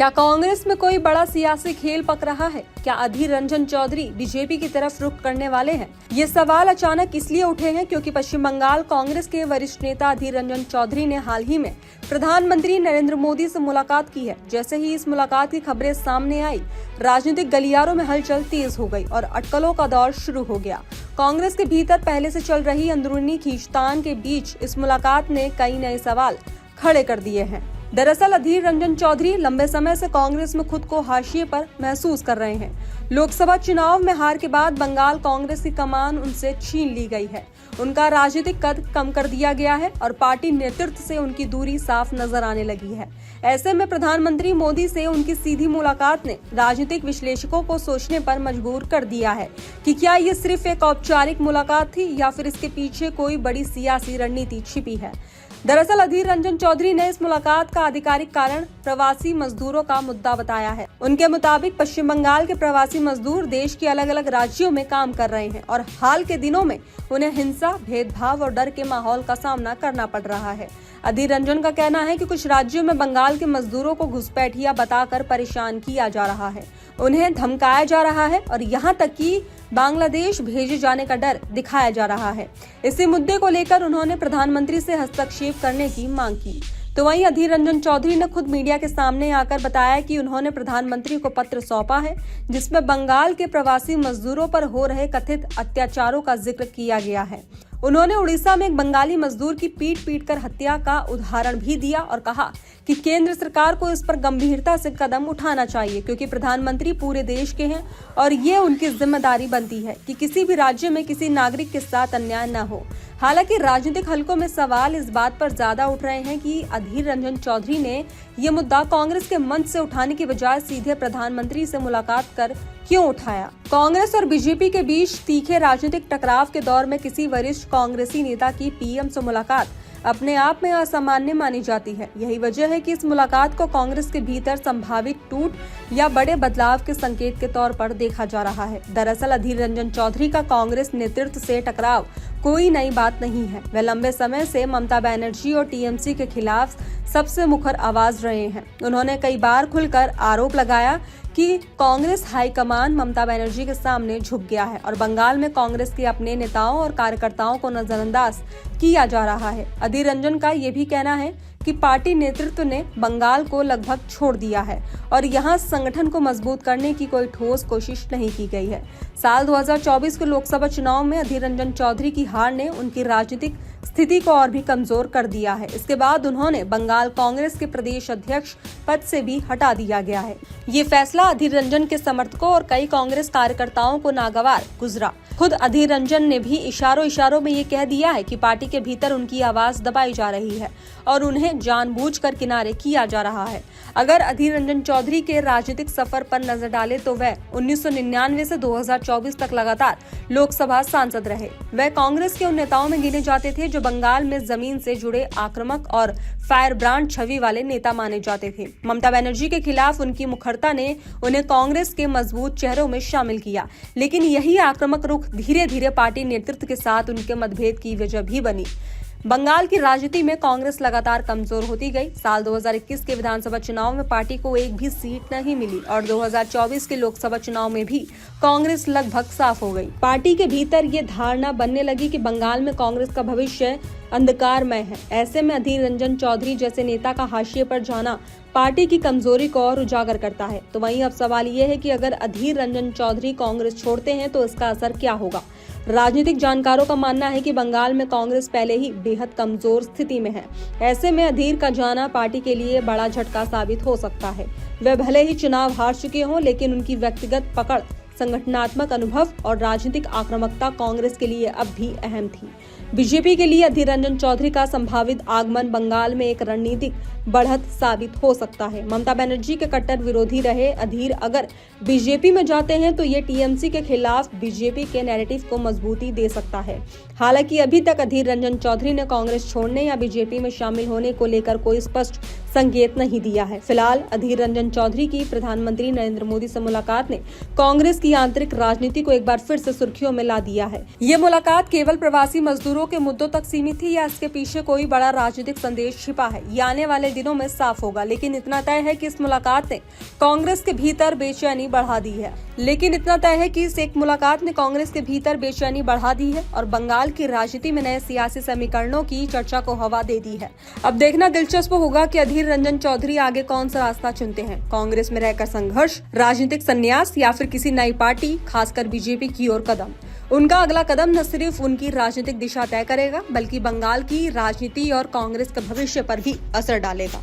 क्या कांग्रेस में कोई बड़ा सियासी खेल पक रहा है? क्या अधीर रंजन चौधरी बीजेपी की तरफ रुख करने वाले हैं? ये सवाल अचानक इसलिए उठे हैं क्योंकि पश्चिम बंगाल कांग्रेस के वरिष्ठ नेता अधीर रंजन चौधरी ने हाल ही में प्रधानमंत्री नरेंद्र मोदी से मुलाकात की है। जैसे ही इस मुलाकात की खबरें सामने आई, राजनीतिक गलियारों में हलचल तेज हो गई और अटकलों का दौर शुरू हो गया। कांग्रेस के भीतर पहले से चल रही अंदरूनी खींचतान के बीच इस मुलाकात ने कई नए सवाल खड़े कर दिए हैं। दरअसल अधीर रंजन चौधरी लंबे समय से कांग्रेस में खुद को हाशिए पर महसूस कर रहे हैं। लोकसभा चुनाव में हार के बाद बंगाल कांग्रेस की कमान उनसे छीन ली गई है। उनका राजनीतिक कद कम कर दिया गया है और पार्टी नेतृत्व से उनकी दूरी साफ नजर आने लगी है। ऐसे में प्रधानमंत्री मोदी से उनकी सीधी मुलाकात ने राजनीतिक विश्लेषकों को सोचने पर मजबूर कर दिया है कि क्या ये सिर्फ एक औपचारिक मुलाकात थी या फिर इसके पीछे कोई बड़ी सियासी रणनीति छिपी है। दरअसल अधीर रंजन चौधरी ने इस मुलाकात का आधिकारिक कारण प्रवासी मजदूरों का मुद्दा बताया है। उनके मुताबिक पश्चिम बंगाल के प्रवासी मजदूर देश के अलग अलग राज्यों में काम कर रहे हैं और हाल के दिनों में उन्हें हिंसा, भेदभाव और डर के माहौल का सामना करना पड़ रहा है। अधीर रंजन का कहना है कि कुछ राज्यों में बंगाल के मजदूरों को घुसपैठिया बताकर परेशान किया जा रहा है, उन्हें धमकाया जा रहा है और यहाँ तक कि बांग्लादेश भेजे जाने का डर दिखाया जा रहा है। इसी मुद्दे को लेकर उन्होंने प्रधानमंत्री से हस्तक्षेप करने की मांग की। तो वहीं अधीर रंजन चौधरी ने खुद मीडिया के सामने आकर बताया कि उन्होंने प्रधानमंत्री को पत्र सौंपा है जिसमें बंगाल के प्रवासी मजदूरों पर हो रहे कथित अत्याचारों का जिक्र किया गया है। उन्होंने उड़ीसा में एक बंगाली मजदूर की पीट कर हत्या का उदाहरण भी दिया और कहा कि केंद्र सरकार को इस पर गंभीरता से कदम उठाना चाहिए क्योंकि प्रधानमंत्री पूरे देश के हैं और ये उनकी जिम्मेदारी बनती है कि किसी भी राज्य में किसी नागरिक के साथ अन्याय न हो। हालांकि राजनीतिक हलकों में सवाल इस बात पर ज्यादा उठ रहे हैं कि अधीर रंजन चौधरी ने ये मुद्दा कांग्रेस के मंच से उठाने की बजाय सीधे प्रधानमंत्री से मुलाकात कर क्यों उठाया। कांग्रेस और बीजेपी के बीच तीखे राजनीतिक टकराव के दौर में किसी वरिष्ठ कांग्रेसी नेता की पीएम से मुलाकात अपने आप में असामान्य मानी जाती है। यही वजह है कि इस मुलाकात को कांग्रेस के भीतर संभावित टूट या बड़े बदलाव के संकेत के तौर पर देखा जा रहा है। दरअसल अधीर रंजन चौधरी का कांग्रेस नेतृत्व से टकराव कोई नई बात नहीं है। वे लंबे समय से ममता बनर्जी और टीएमसी के खिलाफ सबसे मुखर आवाज रहे हैं। उन्होंने कई बार खुलकर आरोप लगाया कि कांग्रेस हाईकमान ममता बनर्जी के सामने झुक गया है और बंगाल में कांग्रेस के अपने नेताओं और कार्यकर्ताओं को नजरअंदाज किया जा रहा है। अधीर रंजन का ये भी कहना है कि पार्टी नेतृत्व ने बंगाल को लगभग छोड़ दिया है और यहाँ संगठन को मजबूत करने की कोई ठोस कोशिश नहीं की गई है। साल 2024 के लोकसभा चुनाव में अधीर रंजन चौधरी की हार ने उनकी राजनीतिक स्थिति को और भी कमजोर कर दिया है। इसके बाद उन्होंने बंगाल कांग्रेस के प्रदेश अध्यक्ष पद से भी हटा दिया गया है। ये फैसला अधीर रंजन के समर्थकों और कई कांग्रेस कार्यकर्ताओं को नागवार गुजरा। खुद अधीर रंजन ने भी इशारों में ये कह दिया है कि पार्टी के भीतर उनकी आवाज दबाई जा रही है और उन्हें जानबूझकर किनारे किया जा रहा है। अगर अधीर रंजन चौधरी के राजनीतिक सफर पर नजर डालें तो वह 1999 से 2024 तक लगातार लोकसभा सांसद रहे। वह कांग्रेस के उन नेताओं में गिने जाते थे जो बंगाल में जमीन से जुड़े आक्रामक और फायर ब्रांड छवि वाले नेता माने जाते थे। ममता बनर्जी के खिलाफ उनकी मुखरता ने उन्हें कांग्रेस के मजबूत चेहरों में शामिल किया, लेकिन यही आक्रामक रुख धीरे धीरे पार्टी नेतृत्व के साथ उनके मतभेद की वजह भी बनी। बंगाल की राजनीति में कांग्रेस लगातार कमजोर होती गई। साल 2021 के विधानसभा चुनाव में पार्टी को एक भी सीट नहीं मिली और 2024 के लोकसभा चुनाव में भी कांग्रेस लगभग साफ हो गई। पार्टी के भीतर ये धारणा बनने लगी कि बंगाल में कांग्रेस का भविष्य अंधकारमय है। ऐसे में अधीर रंजन चौधरी जैसे नेता का हाशिए पर जाना पार्टी की कमजोरी को और उजागर करता है। तो वहीं अब सवाल ये है कि अगर अधीर रंजन चौधरी कांग्रेस छोड़ते हैं तो इसका असर क्या होगा। राजनीतिक जानकारों का मानना है कि बंगाल में कांग्रेस पहले ही बेहद कमजोर स्थिति में है। ऐसे में अधीर का जाना पार्टी के लिए बड़ा झटका साबित हो सकता है। वे भले ही चुनाव हार चुके हों, लेकिन उनकी व्यक्तिगत पकड़, संगठनात्मक अनुभव और राजनीतिक आक्रामकता कांग्रेस के लिए अब भी अहम थी। बीजेपी के लिए अधीर रंजन चौधरी का संभावित आगमन बंगाल में एक रणनीतिक बढ़त साबित हो सकता है। ममता बनर्जी के कट्टर विरोधी रहे अधीर अगर बीजेपी में जाते हैं तो ये टीएमसी के खिलाफ बीजेपी के नैरेटिव को मजबूती दे सकता है। हालांकि अभी तक अधीर रंजन चौधरी ने कांग्रेस छोड़ने या बीजेपी में शामिल होने को लेकर कोई स्पष्ट संकेत नहीं दिया है। फिलहाल अधीर रंजन चौधरी की प्रधानमंत्री नरेंद्र मोदी से मुलाकात ने कांग्रेस की आंतरिक राजनीति को एक बार फिर से सुर्खियों में ला दिया है। ये मुलाकात केवल प्रवासी मजदूरों के मुद्दों तक सीमित थी या इसके पीछे कोई बड़ा राजनीतिक संदेश छिपा है, ये आने वाले दिनों में साफ होगा। लेकिन इतना तय है कि इस मुलाकात ने कांग्रेस के भीतर बेचैनी बढ़ा दी है और बंगाल की राजनीति में नए सियासी समीकरणों की चर्चा को हवा दे दी है। अब देखना दिलचस्प होगा कि अधीर रंजन चौधरी आगे कौन सा रास्ता चुनते हैं, कांग्रेस में रहकर संघर्ष, राजनीतिक संन्यास या फिर किसी नई पार्टी, खासकर बीजेपी की ओर कदम। उनका अगला कदम न सिर्फ उनकी राजनीतिक दिशा तय करेगा बल्कि बंगाल की राजनीति और कांग्रेस के भविष्य पर भी असर डालेगा।